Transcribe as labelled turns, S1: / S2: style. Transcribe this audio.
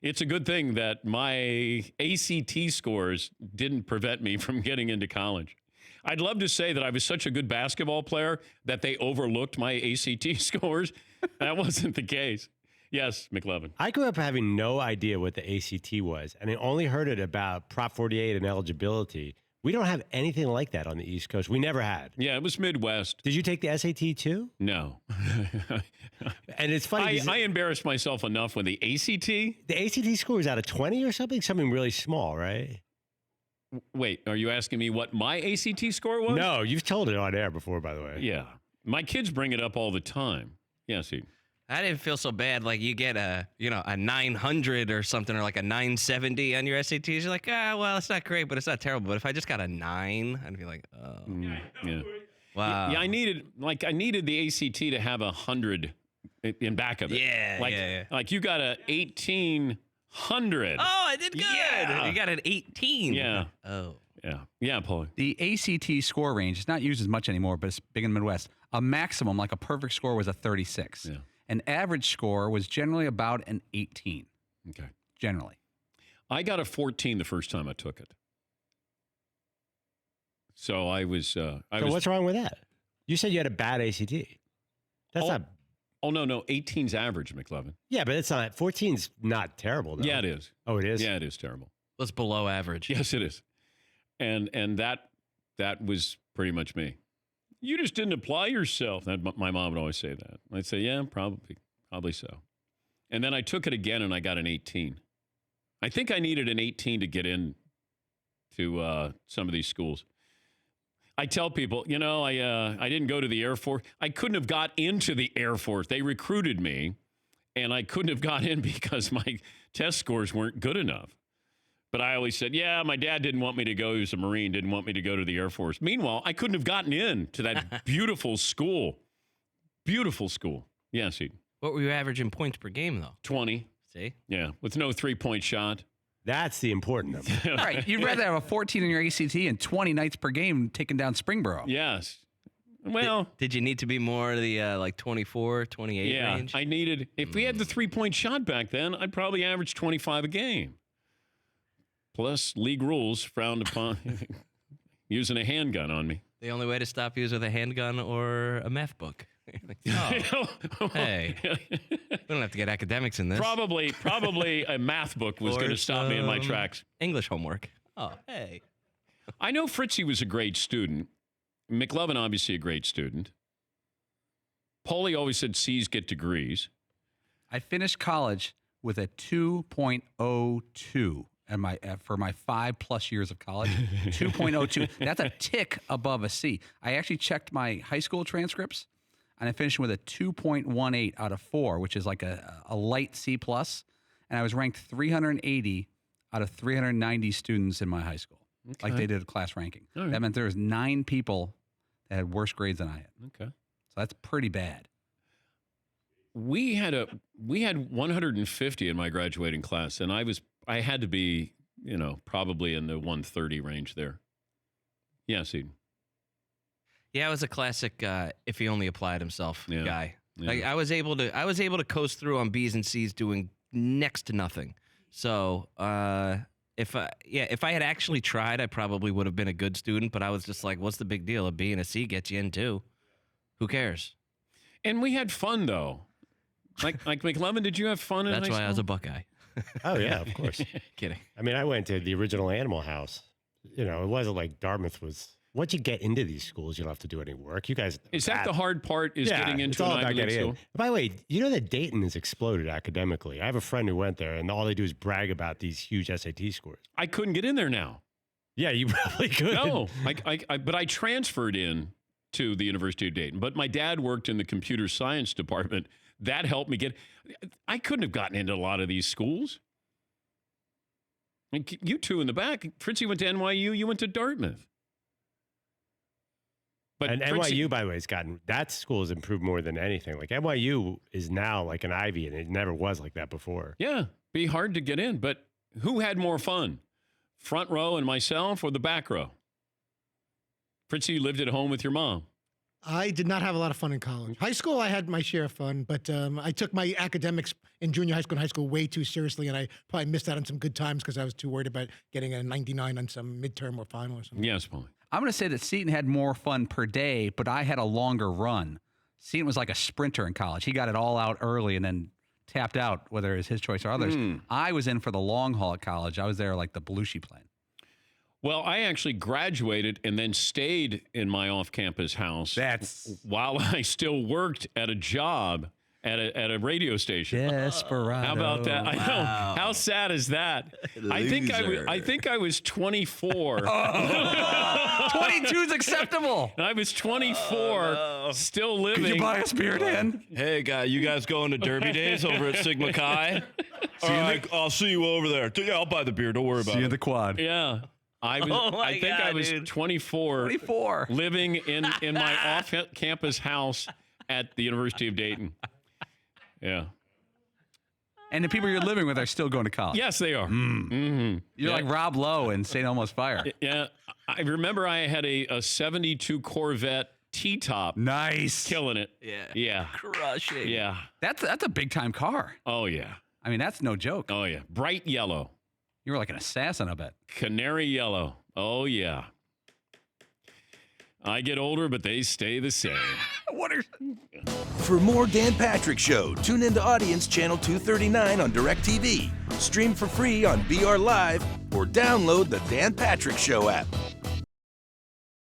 S1: it's a good thing that my ACT scores didn't prevent me from getting into college. I'd love to say that I was such a good basketball player that they overlooked my ACT scores. That wasn't the case. Yes, McLevin.
S2: I grew up having no idea what the ACT was, and I only heard it about Prop 48 and eligibility. We don't have anything like that on the East Coast. We never had.
S1: Yeah, it was Midwest.
S2: Did you take the SAT too?
S1: No.
S2: And it's funny.
S1: I embarrassed myself enough with the ACT.
S2: The ACT score is out of 20 or something? Something really small, right?
S1: Wait, are you asking me what my ACT score was?
S2: No, you've told it on air before, by the way.
S1: Yeah. My kids bring it up all the time. Yeah, see.
S3: I didn't feel so bad. Like you get a 900 or something, or like a 970 on your SATs. You're like, well, it's not great, but it's not terrible. But if I just got a 9, I'd be like, oh,
S1: Yeah.
S3: wow.
S1: Yeah, I needed the ACT to have 100 in back of it.
S3: Yeah, yeah.
S1: Like you got a 1800.
S3: Oh, I did good.
S1: Yeah.
S3: You got an 18.
S1: Yeah.
S3: Oh.
S1: Yeah. Yeah, Paulie.
S4: The ACT score range is not used as much anymore, but it's big in the Midwest. A maximum, like a perfect score, was a 36.
S1: Yeah.
S4: An average score was generally about an 18.
S1: Okay.
S4: Generally.
S1: I got a 14 the first time I took it. So I was.
S2: So what's wrong with that? You said you had a bad ACT. That's not.
S1: Oh, no. 18's average, McLevin.
S2: Yeah, but it's not. 14's not terrible, though.
S1: Yeah, it is.
S2: Oh, it is?
S1: Yeah, it is terrible.
S3: That's below average.
S1: Yes, it is. And that was pretty much me. You just didn't apply yourself. My mom would always say that. I'd say, yeah, probably so. And then I took it again and I got an 18. I think I needed an 18 to get in to some of these schools. I tell people, I didn't go to the Air Force. I couldn't have got into the Air Force. They recruited me, and I couldn't have got in because my test scores weren't good enough. But I always said, yeah, my dad didn't want me to go. He was a Marine, didn't want me to go to the Air Force. Meanwhile, I couldn't have gotten in to that beautiful school. Beautiful school. Yes, Eden.
S3: What were you averaging points per game, though?
S1: 20.
S3: See?
S1: Yeah, with no 3-point shot.
S2: That's the important number.
S4: All right. You'd rather have a 14 in your ACT and 20 nights per game taking down Springboro.
S1: Yes. Well,
S3: did you need to be more the 24, 28 range?
S1: I needed, if we had the 3-point shot back then, I'd probably average 25 a game. Plus, league rules frowned upon using a handgun on me.
S3: The only way to stop you is with a handgun or a math book. Hey, we don't have to get academics in this.
S1: Probably a math book was going to stop me in my tracks.
S3: English homework. Oh, hey.
S1: I know Fritzy was a great student. McLevin, obviously a great student. Paulie always said C's get degrees.
S4: I finished college with a 2.02 for my 5+ years of college. 2.02. That's a tick above a C. I actually checked my high school transcripts, and I finished with a 2.18 out of 4, which is like a light C+. And I was ranked 380 out of 390 students in my high school. Okay. Like they did a class ranking. Right. That meant there was 9 people that had worse grades than I had.
S1: Okay.
S4: So that's pretty bad.
S1: We had 150 in my graduating class, and I had to be, probably in the 130 range there. Yes, Eden.
S3: Yeah, I was a classic if he only applied himself guy.
S1: Yeah.
S3: Like I was able to coast through on B's and C's doing next to nothing. So if I had actually tried, I probably would have been a good student. But I was just like, what's the big deal? A B and a C gets you in too. Who cares?
S1: And we had fun though. Like McLevin, did you have fun in high school?
S3: That's why I was a Buckeye.
S2: Oh yeah, of course.
S3: Kidding.
S2: I mean, I went to the original Animal House. It wasn't like Dartmouth was. Once you get into these schools, you don't have to do any work. You guys.
S1: Is that the hard part? Is getting into an Ivy League school?
S2: By the way, you know that Dayton has exploded academically. I have a friend who went there, and all they do is brag about these huge SAT scores.
S1: I couldn't get in there now.
S2: Yeah, you probably could.
S1: No, but I transferred in to the University of Dayton. But my dad worked in the computer science department. That helped me get. I couldn't have gotten into a lot of these schools. You two in the back. Fritzy went to NYU. You went to Dartmouth. But
S2: and NYU, by the way, that school has improved more than anything. Like NYU is now like an Ivy, and it never was like that before.
S1: Yeah, be hard to get in. But who had more fun? Front row and myself or the back row? Fritzy, you lived at home with your mom.
S5: I did not have a lot of fun in college. High school, I had my share of fun, but I took my academics in junior high school and high school way too seriously, and I probably missed out on some good times because I was too worried about getting a 99 on some midterm or final or something.
S1: Yes, Paulie.
S4: I'm going to say that Seton had more fun per day, but I had a longer run. Seton was like a sprinter in college. He got it all out early and then tapped out, whether it was his choice or others. I was in for the long haul at college. I was there like the Belushi plane.
S1: Well, I actually graduated and then stayed in my off-campus house while I still worked at a job at a radio station.
S2: Desperado.
S1: How about that? I know. How sad is that? I think I was 24.
S4: 22 is acceptable.
S1: I was 24, still living.
S4: Could you buy us beer, Dan?
S6: Hey, you guys going to Derby Days over at Sigma Chi? All right, I'll see you over there. Yeah, I'll buy the beer. Don't worry about it.
S4: See you at the quad.
S1: Yeah. I think I was 24, living in my off-campus house at the University of Dayton. Yeah.
S4: And the people you're living with are still going to college.
S1: Yes, they are. Mm-hmm.
S4: You're like Rob Lowe in St. Elmo's Fire.
S1: Yeah. I remember I had a 72 Corvette T-top.
S4: Nice.
S1: Killing it. Yeah.
S3: Crushing.
S1: Yeah.
S4: That's a big time car.
S1: Oh, yeah.
S4: I mean, that's no joke.
S1: Oh, yeah. Bright yellow.
S4: You were like an assassin, I bet.
S1: Canary yellow. Oh, yeah. I get older, but they stay the same.
S7: For more Dan Patrick Show, tune into Audience Channel 239 on DirecTV. Stream for free on BR Live or download the Dan Patrick Show app.